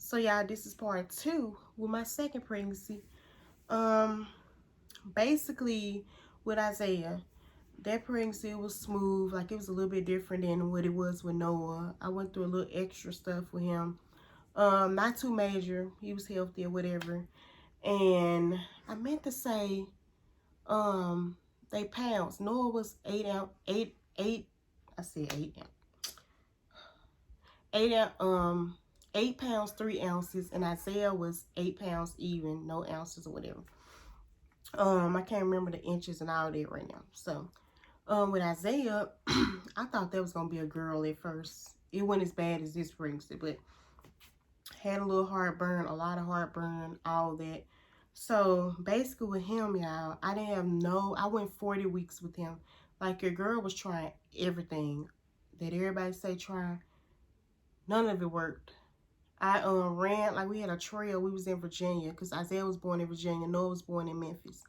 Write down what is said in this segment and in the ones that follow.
So y'all, this is part 2 with my second pregnancy. Um, Basically with Isaiah, that pregnancy was smooth. Like, it was a little bit different than what it was with Noah. I went through a little extra stuff with him. Not too major. He was healthy or whatever. And I meant to say, they pounds. Noah was 8 ounce, eight. I said 8 ounce. 8 ounce, 8 pounds 3 ounces, and Isaiah was 8 pounds even, no ounces or whatever. I can't remember the inches and all that right now. So, with Isaiah, I thought that was gonna be a girl at first. It wasn't as bad as this pregnancy, but had a little heartburn, a lot of heartburn, all that. So basically with him, y'all, I didn't have I went 40 weeks with him. Like, your girl was trying everything that everybody say try. None of it worked. I ran, like, we had a trail. We was in Virginia because Isaiah was born in Virginia. Noah was born in Memphis.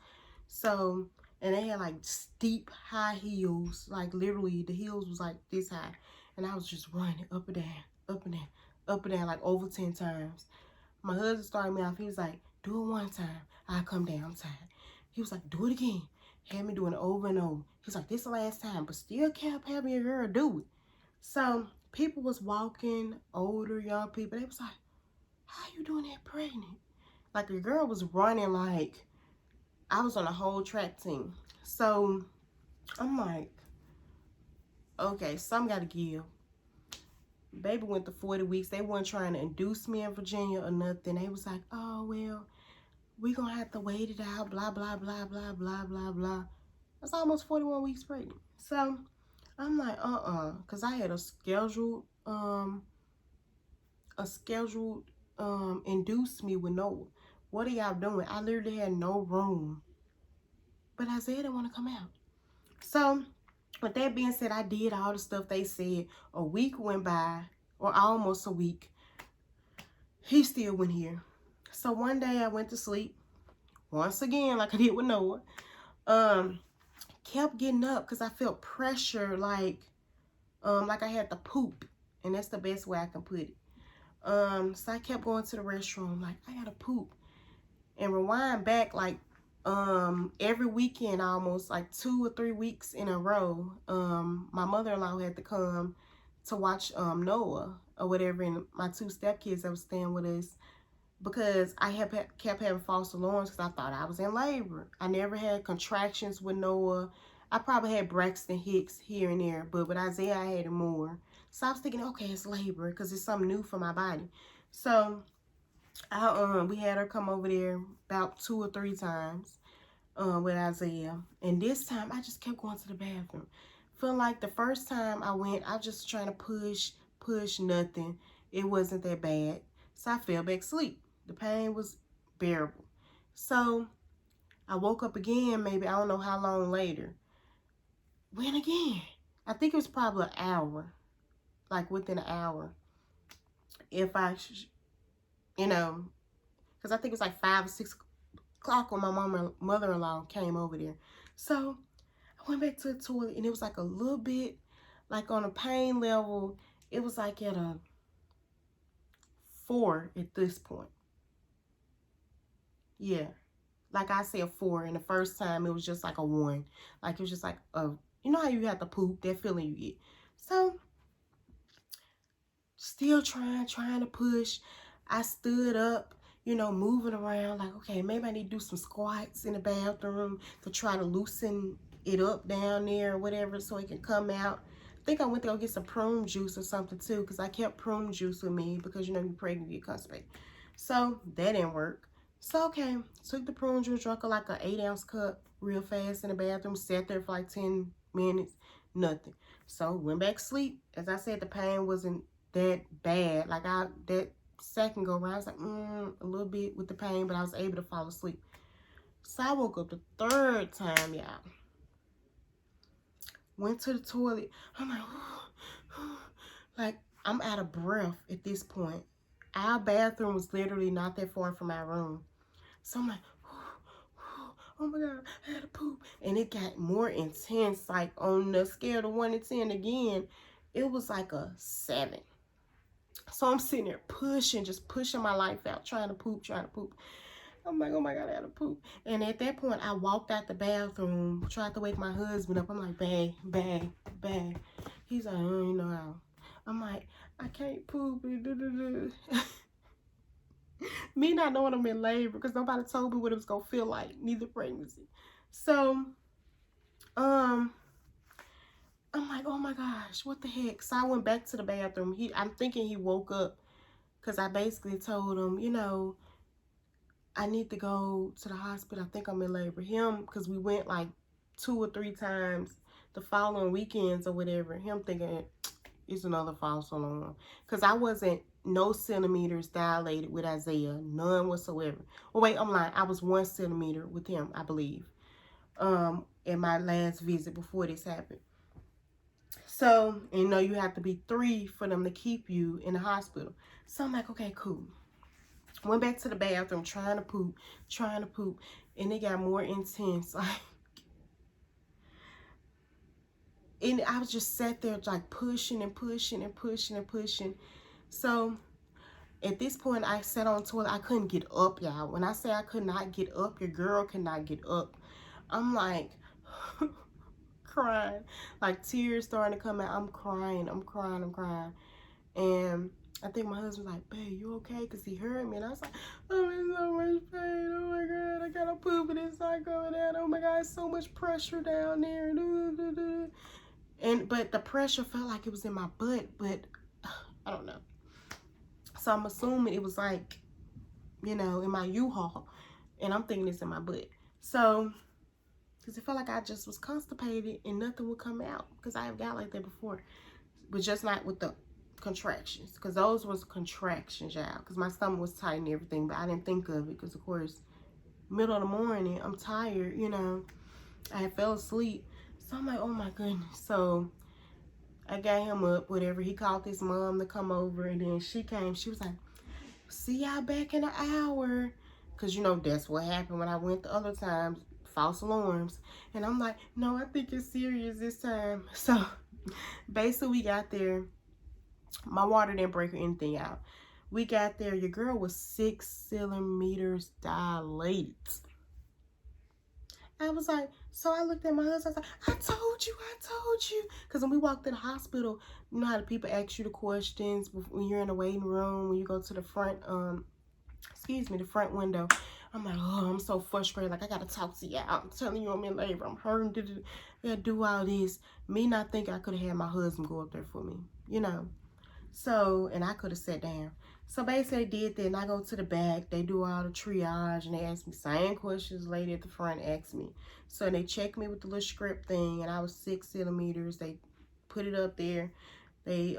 So, and they had like steep high heels. Like, literally the heels was like this high. And I was just running up and down, up and down, up and down, like over 10 times. My husband started me off. He was like, do it one time. I'll come down. I'm tired. He was like, do it again. Had me doing it over and over. He's like, this is the last time. But still kept having your girl do it. So people was walking, older, young people. They was like, how you doing that pregnant? Like, the girl was running like I was on a whole track team. So I'm like, okay, some gotta give. Baby went to 40 weeks. They weren't trying to induce me in Virginia or nothing. They was like, oh, well, we gonna have to wait it out, blah, blah, blah, blah, blah, blah, blah. That's almost 41 weeks pregnant. So I'm like, because I had a scheduled induce me with Noah. What are y'all doing? I literally had no room. But Isaiah didn't want to come out. So with that being said, I did all the stuff they said. A week went by, or almost a week. He still went here. So one day I went to sleep. Once again, like I did with Noah. Kept getting up because I felt pressure, like I had to poop. And that's the best way I can put it. So I kept going to the restroom, like, I gotta poop. And rewind back, like, every weekend, almost like 2 or 3 weeks in a row, my mother-in-law had to come to watch Noah or whatever, and my 2 stepkids that was staying with us, because I kept having false alarms because I thought I was in labor. I never had contractions with Noah. I probably had Braxton Hicks here and there, but with Isaiah I had it more. So I was thinking, okay, it's labor because it's something new for my body. So we had her come over there about 2 or 3 times with Isaiah. And this time, I just kept going to the bathroom. Feeling like the first time I went, I was just trying to push, nothing. It wasn't that bad. So I fell back asleep. The pain was bearable. So I woke up again, maybe, I don't know how long later. Went again. I think it was probably an hour. Like, within an hour. If I, because I think it was like 5 or 6 o'clock when my mother-in-law came over there. So I went back to the toilet, and it was like a little bit, like on a pain level, it was like at a 4 at this point. Yeah. Like I said, 4. And the first time it was just like a 1. Like, it was just like you know how you have to poop, that feeling you get. So still trying to push. I stood up, moving around, like, okay, maybe I need to do some squats in the bathroom to try to loosen it up down there or whatever so it can come out. I think I went to go get some prune juice or something too, because I kept prune juice with me because, you're pregnant, you get constipated. So that didn't work. So, okay, took the prune juice, drunk like an 8-ounce cup real fast in the bathroom, sat there for like 10 minutes, nothing. So went back to sleep. As I said, the pain wasn't that bad. Like, that second go around, I was like, a little bit with the pain, but I was able to fall asleep. So I woke up the 3rd time, y'all. Went to the toilet. I'm like, like, I'm out of breath at this point. Our bathroom was literally not that far from our room. So I'm like, oh my God, I had to poop. And it got more intense, like on the scale of 1 to 10 again, it was like a 7. So I'm sitting there pushing, just pushing my life out, trying to poop, trying to poop. I'm like, oh my God, I gotta poop. And at that point, I walked out the bathroom, tried to wake my husband up. I'm like, babe, babe, babe. He's like, oh, you know how. I'm like, I can't poop. Me not knowing I'm in labor because nobody told me what it was gonna feel like, neither pregnancy. So, um, I'm like, oh my gosh, what the heck? So I went back to the bathroom. I'm thinking he woke up because I basically told him, you know, I need to go to the hospital. I think I'm in labor. Him, because we went like 2 or 3 times the following weekends or whatever. Him thinking it's another false alarm. Because I wasn't no centimeters dilated with Isaiah. None whatsoever. Well, wait, I'm lying. I was 1 centimeter with him, I believe. In my last visit before this happened. So, you know, you have to be 3 for them to keep you in the hospital. So I'm like, okay, cool. Went back to the bathroom trying to poop, and it got more intense. Like, and I was just sat there like pushing and pushing and pushing and pushing. So at this point, I sat on the toilet. I couldn't get up, y'all. When I say I could not get up, your girl cannot get up. I'm like crying, like tears starting to come out. I'm crying, I'm crying, I'm crying. And I think my husband was like, babe, you okay? Because he heard me. And I was like, I'm in so much pain. Oh my God, I got to poop and it's not going out. Oh my God, so much pressure down there. But the pressure felt like it was in my butt, but I don't know. So I'm assuming it was like, you know, in my U-Haul. And I'm thinking it's in my butt. So, because it felt like I just was constipated and nothing would come out. Because I have got like that before. But just not with the contractions, because those was contractions, y'all, because my stomach was tight and everything, but I didn't think of it because, of course, middle of the morning, I'm tired, you know, I had fell asleep. So I'm like, oh my goodness. So I got him up, whatever. He called his mom to come over, and then she came. She was like, see y'all back in an hour, because, you know, that's what happened when I went the other times, false alarms. And I'm like, no, I think it's serious this time. So basically we got there. My water didn't break or anything out. We got there. Your girl was 6 centimeters dilated. I was like, so I looked at my husband. I was like, I told you. Because when we walked in the hospital, you know how the people ask you the questions when you're in the waiting room, when you go to the front, the front window. I'm like, oh, I'm so frustrated. Like, I got to talk to you. I'm telling you I'm in labor. I'm hurting. I got to do all this. Me not thinking I could have had my husband go up there for me, you know. So, and I could have sat down. So basically they did that, and I go to the back. They do all the triage, and they ask me same questions. The lady at the front asked me. So they checked me with the little script thing, and I was 6 centimeters. They put it up there. They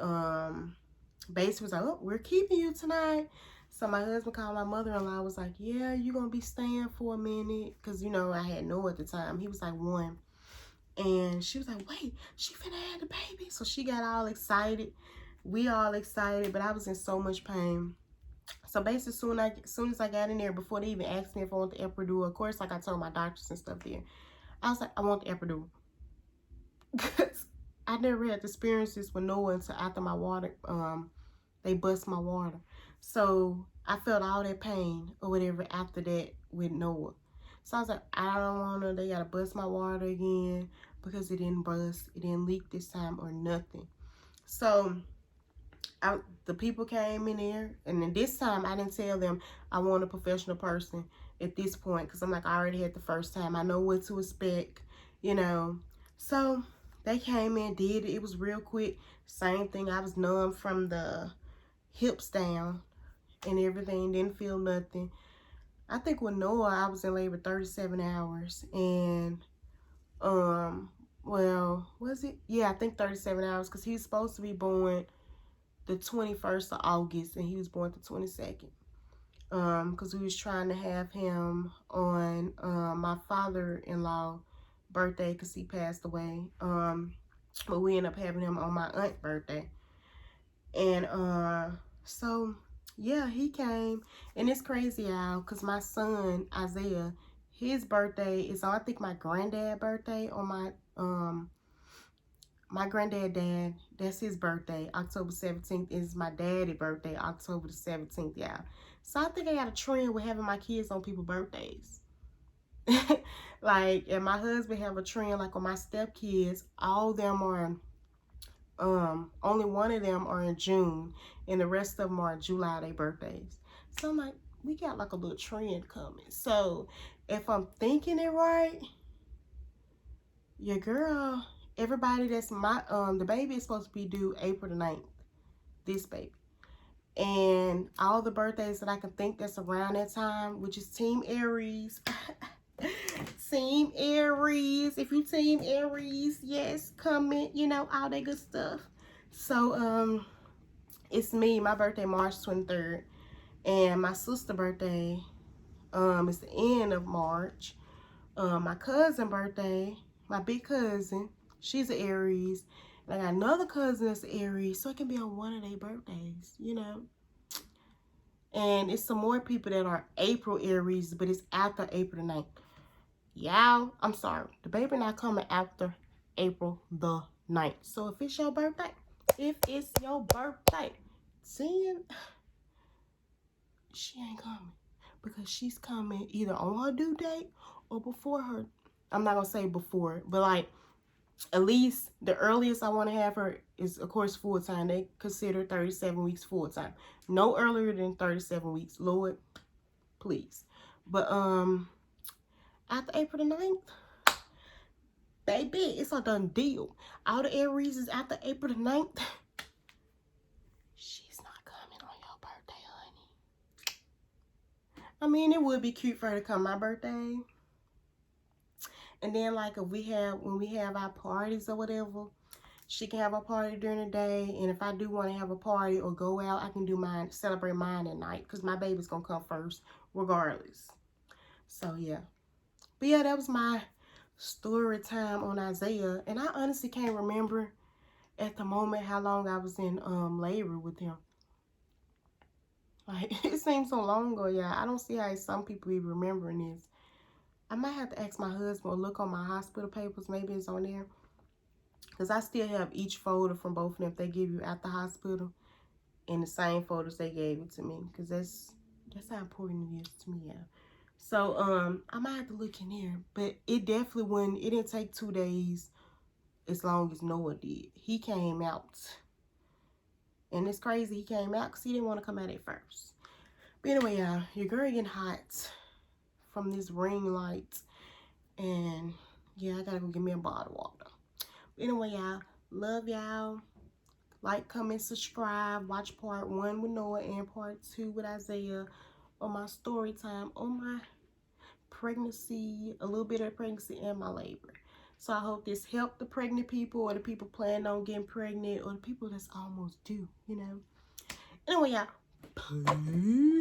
basically was like, oh, we're keeping you tonight. So my husband called my mother-in-law. Was like, yeah, you're gonna be staying for a minute, because, you know, I had no at the time. He was like 1. And she was like, wait, she finna have the baby. So she got all excited. We all excited, but I was in so much pain. So basically, soon as I got in there, before they even asked me if I want the epidural, of course, like I told my doctors and stuff there, I was like, I want the epidural. Because I never had experiences with Noah until after my water, they bust my water. So I felt all that pain or whatever after that with Noah. So I was like, I don't want to, they got to bust my water again because it didn't bust, it didn't leak this time or nothing. So the people came in there, and then this time I didn't tell them I want a professional person at this point, because I'm like, I already had the first time. I know what to expect, you know. So they came in, did it. It was real quick. Same thing. I was numb from the hips down and everything. Didn't feel nothing. I think with Noah, I was in labor 37 hours. And, well, was it? Yeah, I think 37 hours, because he's supposed to be born the 21st of August, and he was born the 22nd. Because we was trying to have him on my father-in-law birthday, because he passed away. But we ended up having him on my aunt's birthday. And so yeah, he came, and it's crazy, y'all, because my son Isaiah, his birthday is on, I think, my granddad's birthday on my granddad, that's his birthday. October 17th is my daddy's birthday, October the 17th, y'all. So I think I got a trend with having my kids on people's birthdays. Like, and my husband have a trend, like on my stepkids, all of them are, only one of them are in June, and the rest of them are in July, their birthdays. So I'm like, we got like a little trend coming. So if I'm thinking it right, your girl, everybody that's my, the baby is supposed to be due April the 9th, this baby. And all the birthdays that I can think that's around that time, which is Team Aries. Team Aries. If you Team Aries, yes, comment, you know, all that good stuff. So, it's me. My birthday, March 23rd. And my sister's birthday, is the end of March. My cousin's birthday, my big cousin, she's an Aries. And I got another cousin that's an Aries, so it can be on one of their birthdays, you know. And it's some more people that are April Aries, but it's after April the 9th. Y'all, I'm sorry. The baby not coming after April the 9th. So if it's your birthday, seeing, she ain't coming. Because she's coming either on her due date or before her. I'm not going to say before, but like, at least the earliest I want to have her is, of course, full-time. They consider 37 weeks full-time. No earlier than 37 weeks. Lord, please. But after April the 9th, baby, it's a done deal. All the Aries is after April the 9th. She's not coming on your birthday, honey. I mean, it would be cute for her to come my birthday. And then, like, when we have our parties or whatever, she can have a party during the day. And if I do want to have a party or go out, I can do mine, celebrate mine at night. Because my baby's going to come first, regardless. So, yeah. But, yeah, that was my story time on Isaiah. And I honestly can't remember at the moment how long I was in labor with him. Like, it seems so long ago, yeah. I don't see how some people be remembering this. I might have to ask my husband or look on my hospital papers. Maybe it's on there. Because I still have each folder from both of them they give you at the hospital in the same folders they gave it to me. Because that's how important it is to me, yeah. So, I might have to look in there. But it definitely it didn't take 2 days as long as Noah did. He came out. And it's crazy he came out because he didn't want to come out at first. But anyway, y'all, your girl getting hot from this ring light. And yeah, I gotta go get me a bottle of water. But anyway, y'all, love y'all. Like, comment, subscribe. Watch part 1 with Noah and part 2 with Isaiah on my story time, on my pregnancy, a little bit of pregnancy and my labor. So I hope this helped the pregnant people or the people planning on getting pregnant or the people that's almost due, you know. Anyway, y'all, peace.